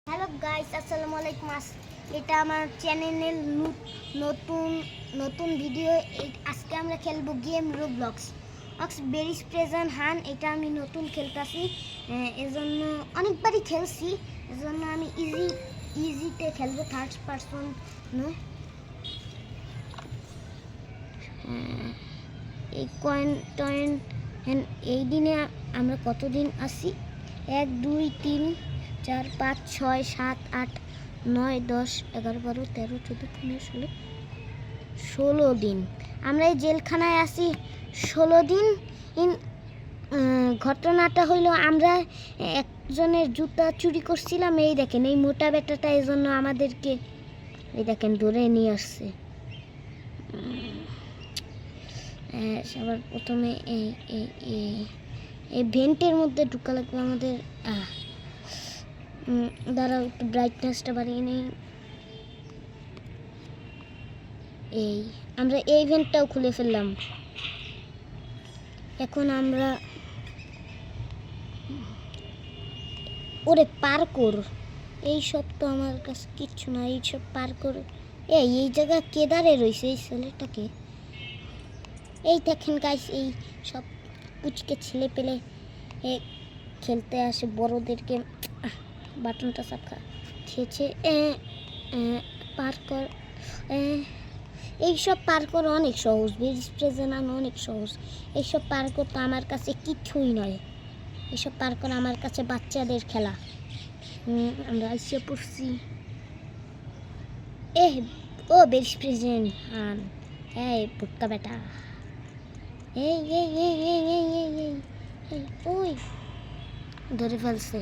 Hello guys, আসসালামু আলাইকুম। এটা আমার চ্যানেলের নতুন নতুন ভিডিও। আজকে আমরা খেলবো গেম রোবলক্স বেরিস প্রেজেন্ট হান। এটা আমি নতুন খেলতেছি, এজন্য অনেকবারই খেলছি, এজন্য আমি ইজিতে খেলবো, থার্ড পারসন। এই কয়েন টয়েন এই দিনে আমরা কতদিন আছি? 1 2 3 4 5 6 7 8 9 10 11 12 13 14 15 16 দিন আমরা এই জেলখানায় আছি 16 দিন। ঘটনাটা হইলো, আমরা একজনের জুতা চুরি করছিলাম। এই দেখেন, এই মোটা বেটাটা এই জন্য আমাদেরকে এই দেখেন ধরে নিয়ে আসছে। সবার প্রথমে এই ভেন্টের মধ্যে ঢুকা লাগবে আমাদের। দাঁড়াও, একটু ব্রাইটনেসটা বাড়িয়ে নেই। আমরা এই ভেন্টটাও খুলে ফেললাম। এখন আমরা ওরে পার্কোর, এইসব তো আমার কাছে কিচ্ছু না। এইসব পার্কোর এই জায়গা কেদারে রয়েছে এই ছেলেটাকে। এই দেখেন গাইস, এই সব পুচকে ছেলে পেলে খেলতে আসে, বড়দেরকে বাটনটা সাপখা খেয়েছে। পার্কর এইসব পার্কর অনেক সহজ, বেরিস প্রেজেন্ট অনেক সহজ। এইসব পার্কর তো আমার কাছে কিচ্ছুই নয়। এইসব পার্কর আমার কাছে বাচ্চাদের খেলা। আমরা এসে পড়ছি। ও বেরিস প্রেজেন্ট হান, এই পুটকা বেটা, এই ওই ধরে ফেলছে।